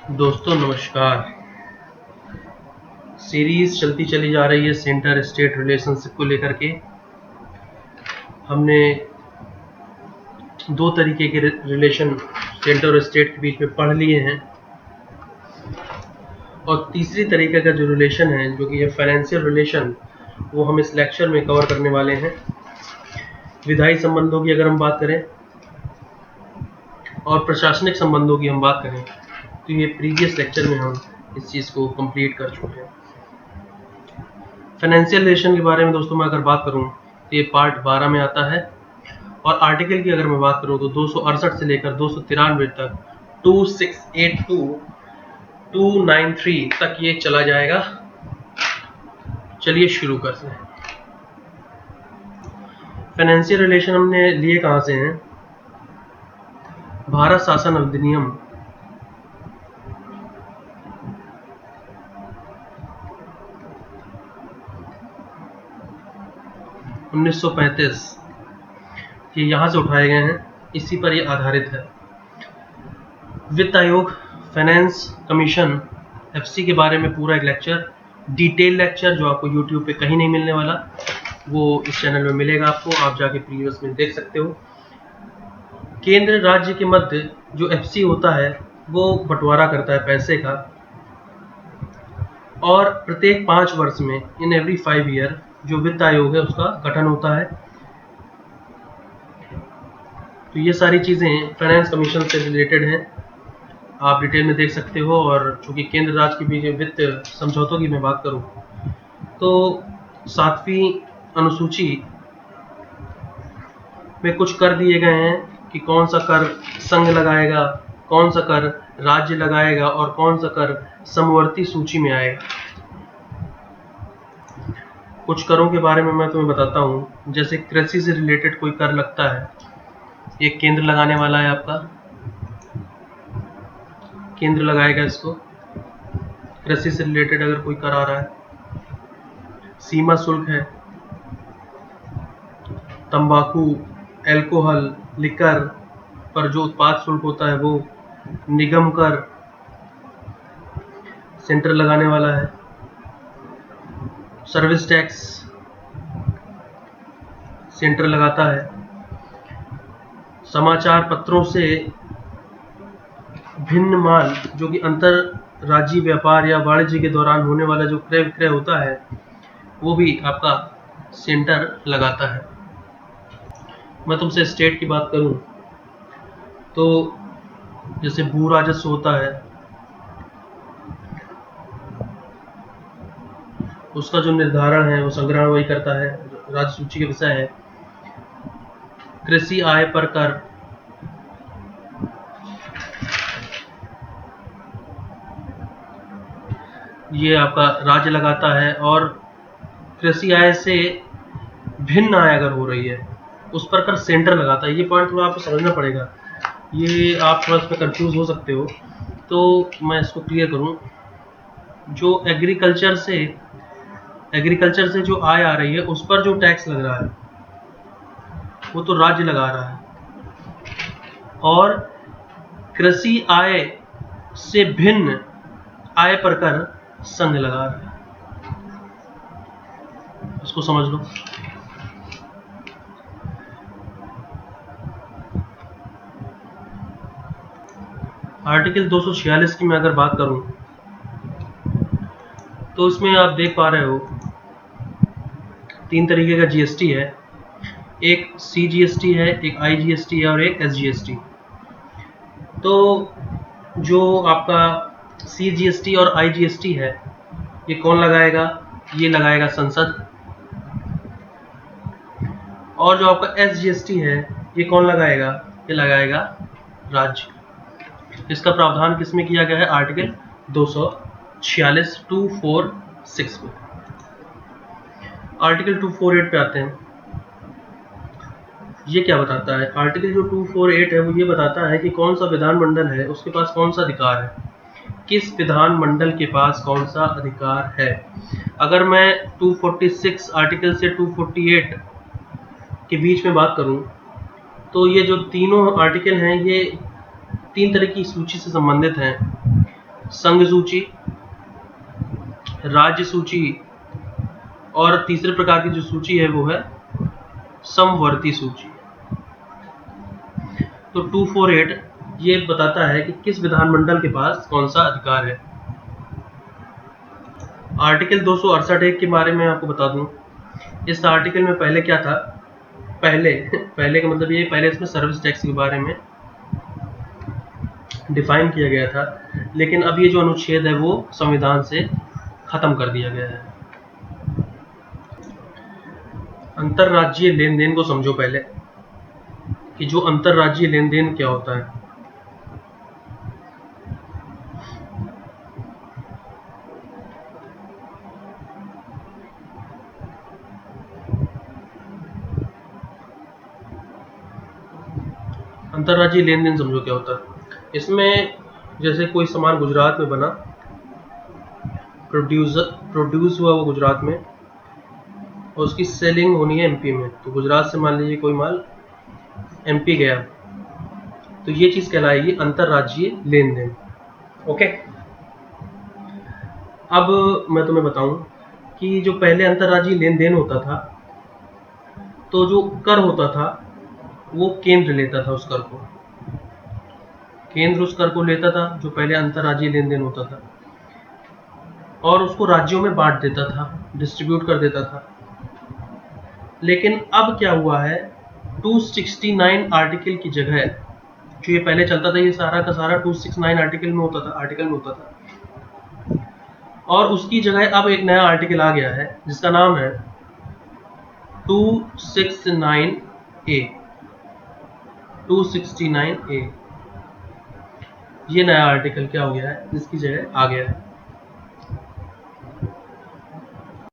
दोस्तों नमस्कार। सीरीज चलती चली जा रही है सेंटर स्टेट रिलेशनशिप को लेकर के। हमने दो तरीके के रिलेशन सेंटर और स्टेट के बीच में पढ़ लिए हैं और तीसरी तरीके का जो रिलेशन है जो कि है फाइनेंशियल रिलेशन, वो हम इस लेक्चर में कवर करने वाले हैं। विधायी संबंधों की अगर हम बात करें और प्रशासनिक संबंधों की हम बात करें तो ये प्रीवियस लेक्चर में हम इस चीज़ को कंप्लीट कर चुके हैं। फाइनेंशियल रिलेशन के बारे में दोस्तों मैं अगर बात करूं तो ये पार्ट 12 में आता है और आर्टिकल की अगर मैं बात करूं तो 268 से लेकर 293 तक 2682 293 तक ये चला जाएगा। चलिए शुरू करते हैं। फाइनेंशियल रिलेशन हमने लिए कहां से हैं? भारत शासन अधिनियम 1935 ये यहाँ से उठाए गए हैं, इसी पर ये आधारित है। वित्त आयोग, फाइनेंस कमीशन, एफसी के बारे में पूरा एक लेक्चर, डिटेल लेक्चर जो आपको यूट्यूब पे कहीं नहीं मिलने वाला, वो इस चैनल में मिलेगा आपको, आप जाके प्रीवियस में देख सकते हो। केंद्र राज्य के मध्य जो एफसी होता है वो बंटवारा करता है पैसे का, और प्रत्येक 5 वर्ष में इन एवरी 5 ईयर जो वित्त आयोग है उसका गठन होता है। तो ये सारी चीज़ें फाइनेंस कमीशन से रिलेटेड हैं, आप डिटेल में देख सकते हो। और चूँकि केंद्र राज्य के बीच वित्त समझौतों की मैं बात करूँ तो 7वीं अनुसूची में कुछ कर दिए गए हैं कि कौन सा कर संघ लगाएगा, कौन सा कर राज्य लगाएगा और कौन सा कर समवर्ती सूची में आएगा। कुछ करों के बारे में मैं तुम्हें बताता हूँ। जैसे कृषि से रिलेटेड कोई कर लगता है, ये केंद्र लगाने वाला है, आपका केंद्र लगाएगा इसको। कृषि से रिलेटेड अगर कोई कर आ रहा है, सीमा शुल्क है, तंबाकू, एल्कोहल, लिकर पर जो उत्पाद शुल्क होता है वो, निगम कर सेंटर लगाने वाला है, सर्विस टैक्स सेंटर लगाता है, समाचार पत्रों से भिन्न माल जो कि अंतर राज्यीय व्यापार या वाणिज्य के दौरान होने वाला जो क्रय विक्रय होता है वो भी आपका सेंटर लगाता है। मैं तुमसे स्टेट की बात करूं तो जैसे भू राजस्व होता है, उसका जो निर्धारण है वो संग्रहण वही करता है, राज्य सूची का विषय है। कृषि आय पर कर, ये आपका राज्य लगाता है। और कृषि आय से भिन्न आय अगर हो रही है उस पर कर सेंटर लगाता है। ये पॉइंट थोड़ा आपको समझना पड़ेगा, ये आप थोड़ा इसमें कंफ्यूज हो सकते हो, तो मैं इसको क्लियर करूं। जो एग्रीकल्चर से जो आय आ रही है उस पर जो टैक्स लग रहा है वो तो राज्य लगा रहा है, और कृषि आय से भिन्न आय पर कर संघ लगा रहा है। इसको समझ लो। आर्टिकल 246 की मैं अगर बात करूं तो इसमें आप देख पा रहे हो 3 तरीके का जीएसटी है। एक सीजीएसटी है, एक आईजीएसटी है और एक एसजीएसटी। तो जो आपका सीजीएसटी और आईजीएसटी है ये कौन लगाएगा? ये लगाएगा संसद। और जो आपका एसजीएसटी है ये कौन लगाएगा? ये लगाएगा राज्य। इसका प्रावधान किसमें किया गया है? आर्टिकल 246 246 में। आर्टिकल 248 पे आते हैं। ये क्या बताता है? आर्टिकल जो 248 है वो ये बताता है कि कौन सा विधानमंडल है उसके पास कौन सा अधिकार है, किस विधानमंडल के पास कौन सा अधिकार है। अगर मैं 246 आर्टिकल से 248 के बीच में बात करूं तो ये जो तीनों आर्टिकल हैं ये 3 तरह की सूची से संबंधित हैं। संघ सूची, राज्य सूची, और तीसरे प्रकार की जो सूची है वो है समवर्ती सूची। तो 248 ये बताता है कि किस विधानमंडल के पास कौन सा अधिकार है। आर्टिकल 268 के बारे में आपको बता दूं, इस आर्टिकल में पहले क्या था, पहले का मतलब ये, पहले इसमें सर्विस टैक्स के बारे में डिफाइन किया गया था, लेकिन अब ये जो अनुच्छेद है वो संविधान से खत्म कर दिया गया है। अंतरराज्यीय लेन देन को समझो पहले कि जो अंतरराज्यीय लेन देन क्या होता है। अंतरराज्यीय लेन देन समझो क्या होता है। इसमें जैसे कोई सामान गुजरात में बना, प्रोड्यूस हुआ वो गुजरात में, और उसकी सेलिंग होनी है एमपी में, तो गुजरात से मान लीजिए कोई माल एमपी गया, तो ये चीज कहलाएगी अंतरराज्यीय लेन देन। ओके, अब मैं तुम्हें बताऊं कि जो पहले अंतरराज्यीय लेन देन होता था, तो जो कर होता था वो केंद्र लेता था, उस कर को केंद्र उस कर को लेता था, जो पहले अंतरराज्यीय लेन देन होता था, और उसको राज्यों में बांट देता था, डिस्ट्रीब्यूट कर देता था। लेकिन अब क्या हुआ है, 269 आर्टिकल की जगह, जो ये पहले चलता था ये सारा का सारा 269 आर्टिकल में होता था, और उसकी जगह अब एक नया आर्टिकल आ गया है जिसका नाम है 269A। 269A ये नया आर्टिकल क्या हो गया है, जिसकी जगह आ गया है।